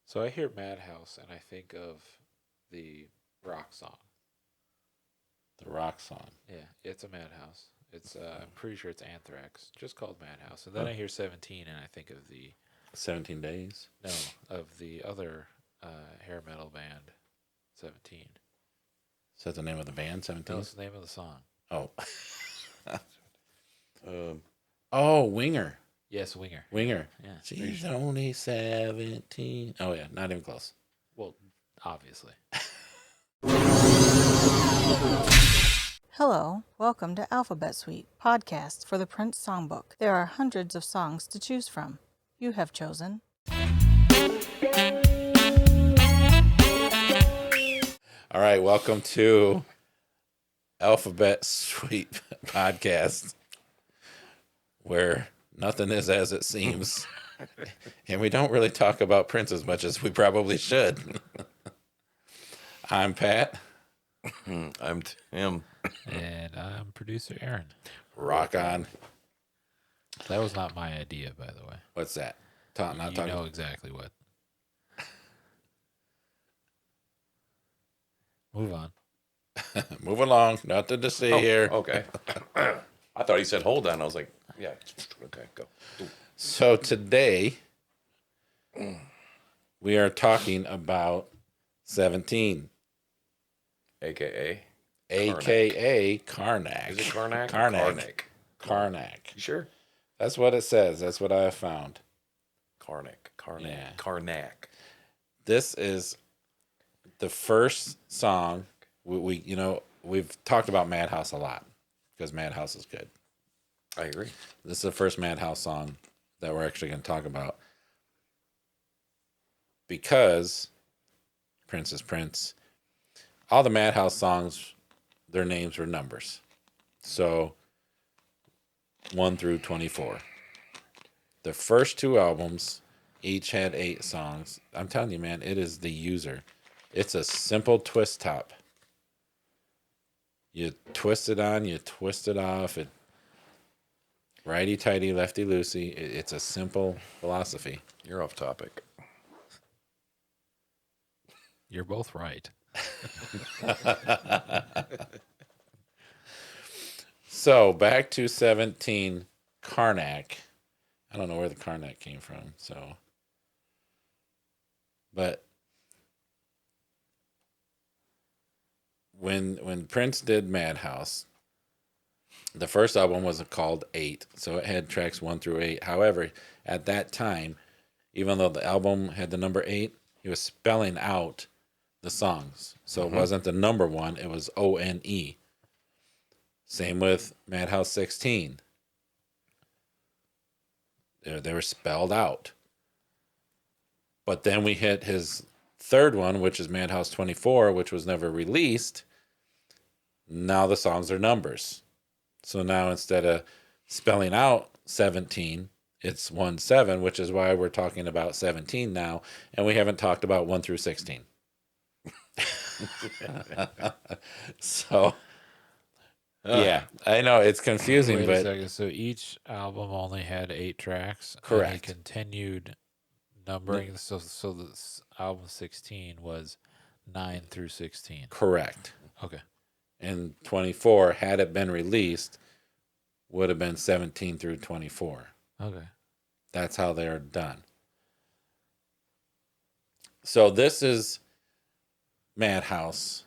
So I hear Madhouse and I think of the rock song. The rock song. Yeah, it's a Madhouse. I'm pretty sure it's Anthrax, just called Madhouse. And then Huh. I hear 17 and I think of 17 Days. no, of the other hair metal band, 17. Is that the name of the band, No, 17? it's the name of the song. Oh. Oh, Winger. Yes, Winger. Winger. Yeah. She's only 17. Oh, yeah. Not even close. Well, obviously. Hello, welcome to Alphabet Suite, podcast for the Prince Songbook. There are hundreds of songs to choose from. You have chosen. All right. Welcome to Alphabet Suite podcast, where nothing is as it seems. And we don't really talk about Prince as much as we probably should. I'm Pat. I'm Tim. And I'm producer Aaron. Rock on. That was not my idea, by the way. What's that? You know exactly what. Move on. Move along. Nothing to see here. Okay. I thought he said hold on. I was like, yeah. Okay, go. So today we are talking about 17, AKA. aka Karnak. Is it Karnak? Karnak. Karnak. Karnak. You sure? That's what it says. That's what I have found. Karnak. Karnak. Yeah. Karnak. This is the first song we've talked about Madhouse a lot because Madhouse is good. I agree. This is the first Madhouse song that we're actually going to talk about because Prince is Prince. All the Madhouse songs, their names were numbers. So 1 through 24. The first two albums each had 8 songs. I'm telling you, man, it is the user. It's a simple twist top. You twist it on, you twist it off. Righty tighty, lefty loosey. It's a simple philosophy. You're off topic. You're both right. So back to 17, Karnak. I don't know where the Karnak came from. But when Prince did Madhouse, the first album was called 8, so it had tracks 1 through 8. However, at that time, even though the album had the number 8, he was spelling out the songs. So it wasn't the number 1, it was ONE. Same with Madhouse 16. They were spelled out. But then we hit his third one, which is Madhouse 24, which was never released. Now the songs are numbers. So now instead of spelling out 17, it's 1-7, which is why we're talking about 17 now. And we haven't talked about 1 through 16. So, yeah, I know it's confusing, Wait a but second. So each album only had 8 tracks. Correct. And they continued numbering. So this album 16 was 9 through 16. correct. Okay. And 24, had it been released, would have been 17 through 24. Okay. That's how they are done. So this is Madhouse,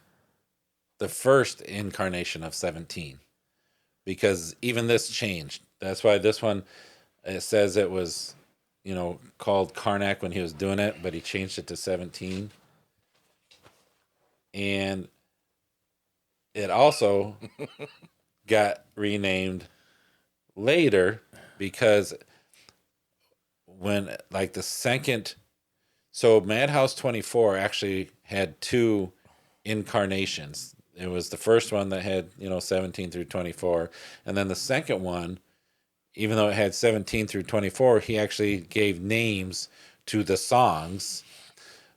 the first incarnation of 17, because even this changed. That's why this one, it says it was, called Karnak when he was doing it, but he changed it to 17. And it also got renamed later because when, like, the second, so Madhouse 24 actually had 2 incarnations. It was the first one that had, 17 through 24. And then the second one, even though it had 17 through 24, he actually gave names to the songs.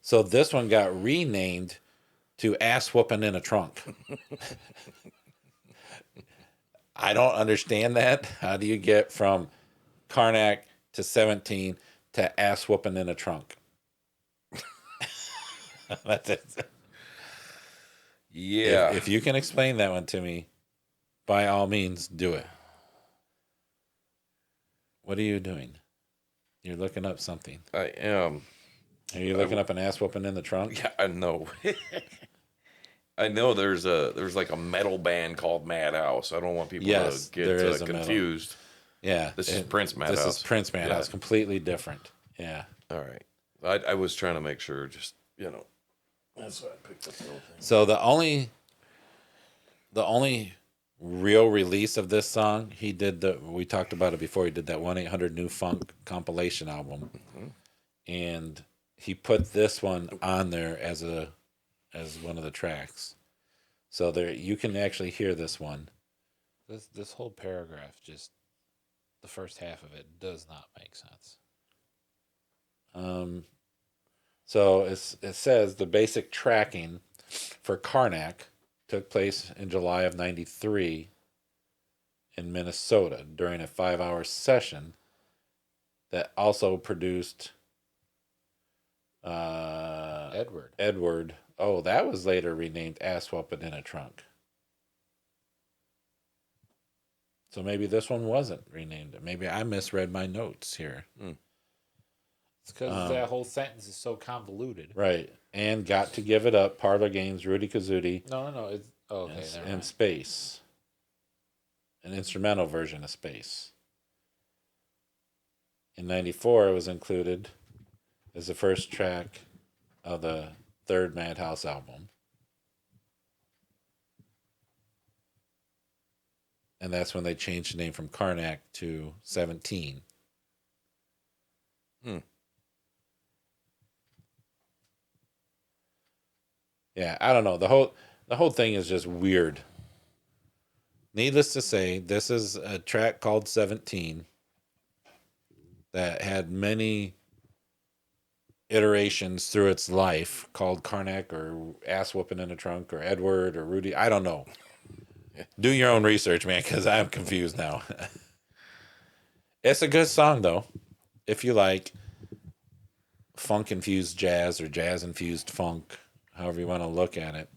So this one got renamed to Ass Whooping in a Trunk. I don't understand that. How do you get from Karnak to 17 to Ass Whooping in a Trunk? That's it. Yeah. If you can explain that one to me, by all means, do it. What are you doing? You're looking up something. I am. Are you looking up an ass whooping in the trunk? Yeah, I know. I know there's like a metal band called Madhouse. I don't want people Yes, to get there is a metal. confused. Yeah. This is Prince Madhouse. This is Prince Madhouse. Yeah. Completely different. Yeah. All right. I was trying to make sure, just, that's why I picked up the whole thing. So the only real release of this song, we talked about it before, he did that 1-800 New Funk compilation album. Mm-hmm. And he put this one on there as one of the tracks. So there you can actually hear this one. This whole paragraph, just the first half of it, does not make sense. So it says the basic tracking for Karnak took place in July of 93 in Minnesota during a 5-hour session that also produced Edward. Oh, that was later renamed Ass Whoopin' in a Trunk. So maybe this one wasn't renamed. Maybe I misread my notes here. It's because that whole sentence is so convoluted. Right. And Got to Give It Up, Parlor Games, Rudy Kazooie, No. It's okay. Never and mind. Space. An instrumental version of Space. In 94, it was included as the first track of the third Madhouse album. And that's when they changed the name from Karnak to 17. Yeah, I don't know. The whole thing is just weird. Needless to say, this is a track called 17 that had many iterations through its life, called Karnak or Ass Whooping in a Trunk or Edward or Rudy. I don't know. Do your own research, man, because I'm confused now. It's a good song, though. If you like funk-infused jazz or jazz-infused funk, however you want to look at it.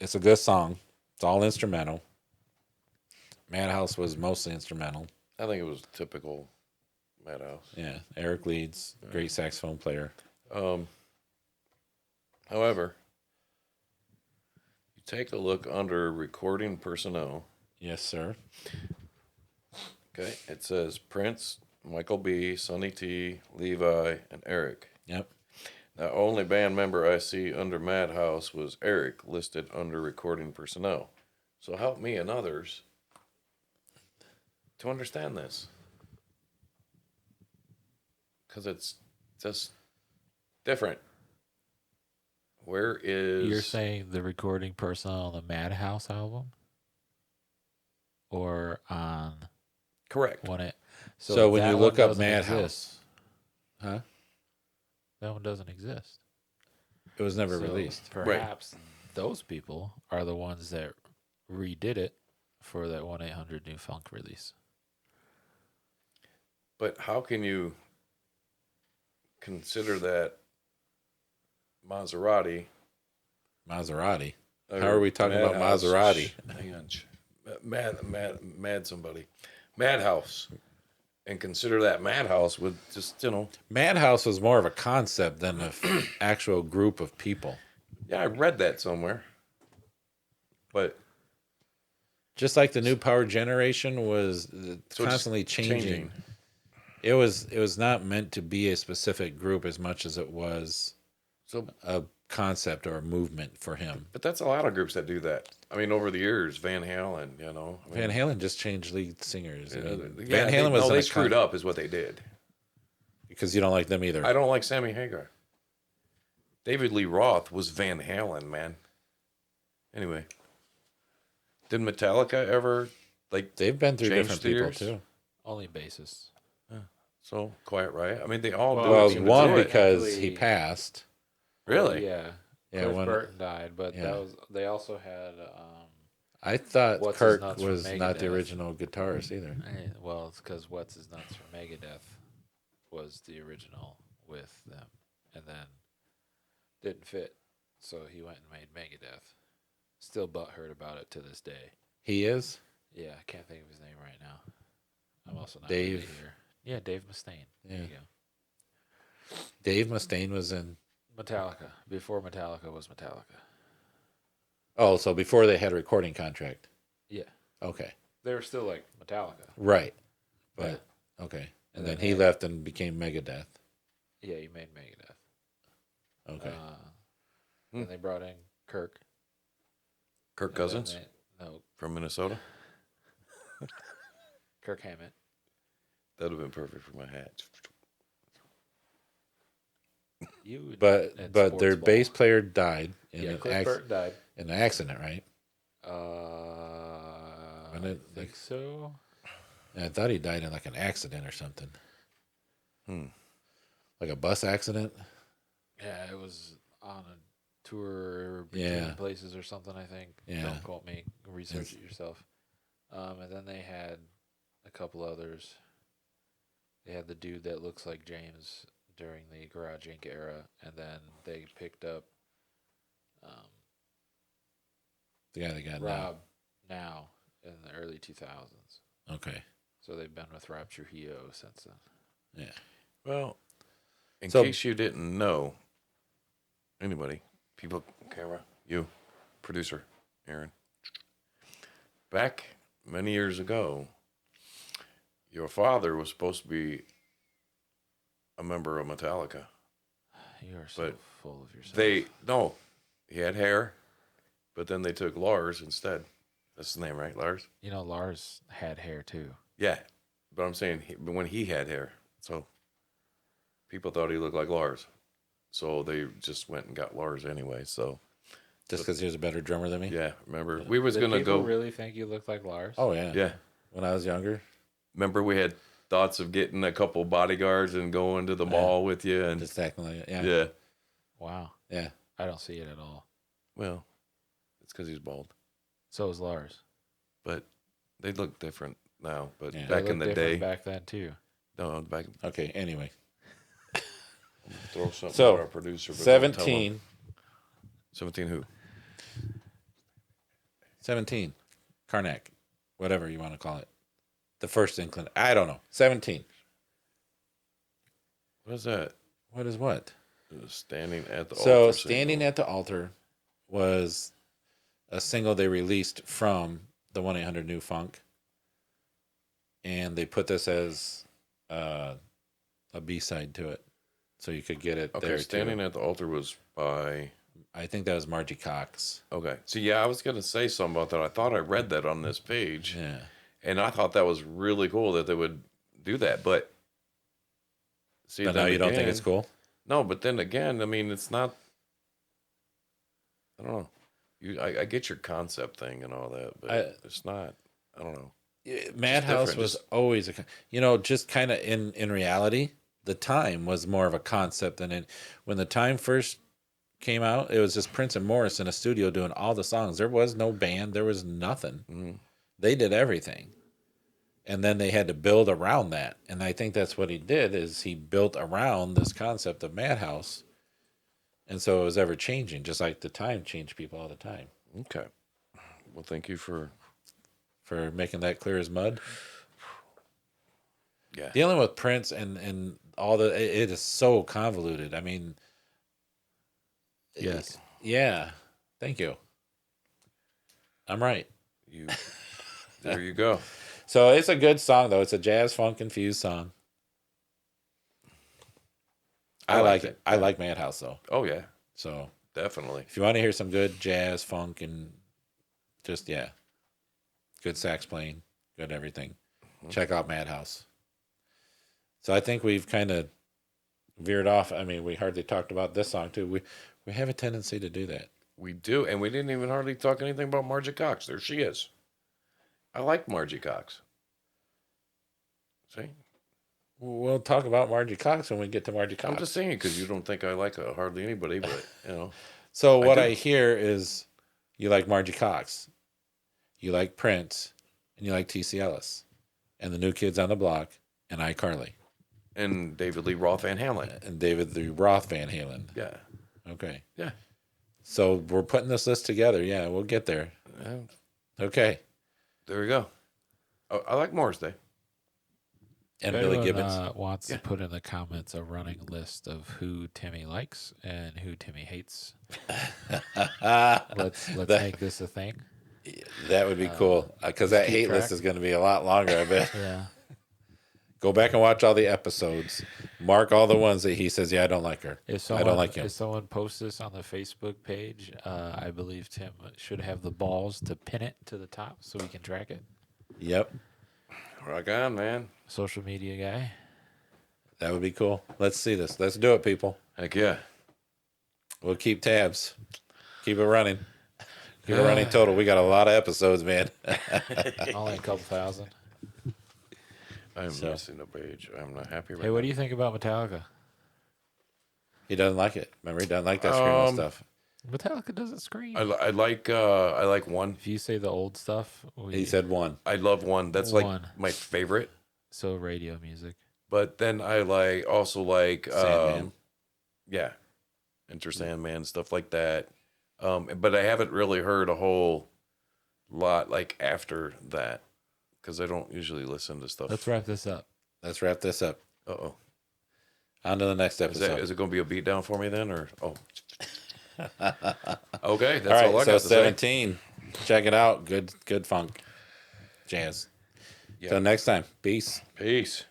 It's a good song. It's all instrumental. Madhouse was mostly instrumental. I think it was typical Madhouse. Yeah, Eric Leeds, great saxophone player. However, you take a look under recording personnel. Yes, sir. Okay, it says Prince, Michael B., Sonny T., Levi, and Eric. Yep. The only band member I see under Madhouse was Eric, listed under recording personnel. So help me and others to understand this. Because it's just different. Where is... You're saying the recording personnel on the Madhouse album? Or on Correct. So when that you one look up doesn't Madhouse, exist. huh? That one doesn't exist. It was never So released. Perhaps those people are the ones that redid it for that 1-800 New Funk release. But how can you consider that Maserati? Maserati. or How are we talking about Madhouse- Maserati? Hang on. Mad somebody. Madhouse. And consider that Madhouse with just, Madhouse was more of a concept than an actual group of people. Yeah, I read that somewhere. But Just like the new power generation was So constantly it's changing. It was not meant to be a specific group as much as it was So, a concept or a movement for him. but that's a lot of groups that do that. I mean, over the years, Van Halen, I mean, Van Halen just changed lead singers. I mean, yeah, Van Halen was they in a screwed up, is what they did. because you don't like them either. I don't like Sammy Hagar. David Lee Roth was Van Halen, man. Anyway, did Metallica ever They've been through change different the people years? too. Only bassists. So Quiet Riot? I mean, they all do Well, it. seem to one do it. because Technically- he passed. Really? Yeah. Yeah, Cliff one- Burton died, but yeah. they also had I thought What's His Kurt Nuts from was not the Megadeth. original guitarist either. well, it's because What's His Nuts from Megadeth was the original with them, and then didn't fit so he went and made Megadeth. Still butthurt about it to this day. He is? Yeah, I can't think of his name right now. I'm also not Dave. really here. Yeah, Dave Mustaine. There Yeah. you go. Dave Mustaine was in. Metallica. Before Metallica was Metallica. Oh, so before they had a recording contract. Yeah. Okay. They were still like Metallica. Right. But, okay. And then he left and became Megadeth. Yeah, he made Megadeth. Okay. Then they brought in Kirk. Kirk Cousins No, from Minnesota. Kirk Hammett. That would have been perfect for my hat. You but at but their sports ball. bass player died in Yeah, an Cliff Burton died. in an accident, right? I Wasn't it, think like- so. I thought he died in like an accident or something. Like a bus accident. Yeah, it was on a tour between places or something, I think. Yeah. Don't quote me. Research it yourself. And then they had a couple others. They had the dude that looks like James during the Garage Inc. era, and then they picked up The guy that got Rob now in the early 2000s. Okay. So they've been with Rob Trujillo since then. Yeah. Well, in So- case you didn't know, anybody, people, camera, you, producer, Aaron, back many years ago, your father was supposed to be a member of Metallica. You are so But full of yourself. No, he had hair, but then they took Lars instead. That's his name, right? Lars? You know, Lars had hair too. Yeah, but I'm saying but when he had hair, so people thought he looked like Lars, so they just went and got Lars anyway. So Just because he was a better drummer than me? yeah, remember we was Did gonna people go. really think you look like Lars? Oh, yeah. Yeah, When I was younger, remember we had thoughts of getting a couple bodyguards and going to the mall with you, and just acting like it. Yeah. yeah, Wow. Yeah. I don't see it at all. well, it's because he's bald, So is Lars. but they look different now. But Yeah. back They in looked the different day, back then too. no, back Okay. Anyway. throw something So, at our producer. But don't tell him. 17. 17 who? 17. Karnak. Whatever you want to call it. The first incline. I don't know. 17. What is that? What is what? Standing at the So, altar. Standing signal. at the Altar was a single they released from the 1-800 New Funk. And they put this as a B-side to it. So you could get it Okay, there Standing too. at the Altar was by. I think that was Margie Cox. Okay. So, yeah, I was going to say something about that. I thought I read that on this page. Yeah. And I thought that was really cool that they would do that. But, see, But then now you don't think again- it's cool? No, but then again, I mean, it's not. I don't know. I get your concept thing and all that, but it's not. I don't know. Madhouse different, was just- always just kind of in reality, the Time was more of a concept than it. When the Time first came out, it was just Prince and Morris in a studio doing all the songs. There was no band, there was nothing. Mhm. They did everything, and then they had to build around that. And I think that's what he did is he built around this concept of Madhouse, and so it was ever changing, just like the Time changed people all the time. Okay. Well, thank you for. Making that clear as mud. Yeah. Dealing with Prince and all it is so convoluted. I mean, Yes. yeah. Thank you. I'm right. You. There you go. So it's a good song though. It's a jazz funk infused song. I like it. I like Madhouse though. Oh yeah, So definitely. if you want to hear some good jazz funk and just good sax playing, good everything, check out Madhouse. So I think we've kind of veered off. I mean, we hardly talked about this song too. We have a tendency to do that. We do, and we didn't even hardly talk anything about Margie Cox. There she is. I like Margie Cox. See, We'll talk about Margie Cox when we get to Margie Cox. I'm just saying because you don't think I like hardly anybody, but So what do. I hear is you like Margie Cox, you like Prince, and you like T.C. Ellis, and the New Kids on the Block, and iCarly, and David Lee Roth Van Halen. and David the Roth Van Halen. Yeah, Okay. yeah. So we're putting this list together. Yeah, we'll get there. Yeah, Okay. there we go. I like Morris Day. And If Billy anyone, Gibbons. wants Yeah. to put in the comments a running list of who Timmy likes and who Timmy hates, let's That- make this a thing. That would be cool. Because that keep hate track. list is going to be a lot longer, I bet. Yeah. Go back and watch all the episodes. Mark all the ones that he says, yeah, I don't like her. If I someone, don't like him. If someone posts this on the Facebook page, I believe Tim should have the balls to pin it to the top so we can track it. Yep. Rock on, man. Social media guy. That would be cool. Let's see this. Let's do it, people. Heck yeah. We'll keep tabs. Keep it running. Keep it running total. We got a lot of episodes, man. Only a couple thousand. I'm So- missing a page. I'm not happy right Hey, what now. do you think about Metallica? He doesn't like it. Remember, he doesn't like that screaming stuff. Metallica doesn't scream. I like one. If you say the old stuff, He said one. I love one. That's like One. my favorite. so radio music. But then I also like Sandman. yeah, Enter Sandman, stuff like that. But I haven't really heard a whole lot like after that because I don't usually listen to stuff. Let's wrap this up. Let's wrap this up. Uh-oh. On to the next Is episode. it going to be a beatdown for me then, or okay, that's all right, all I so got to say. 17. Check it out. Good funk. Jazz. Yeah. Till next time. Peace. Peace.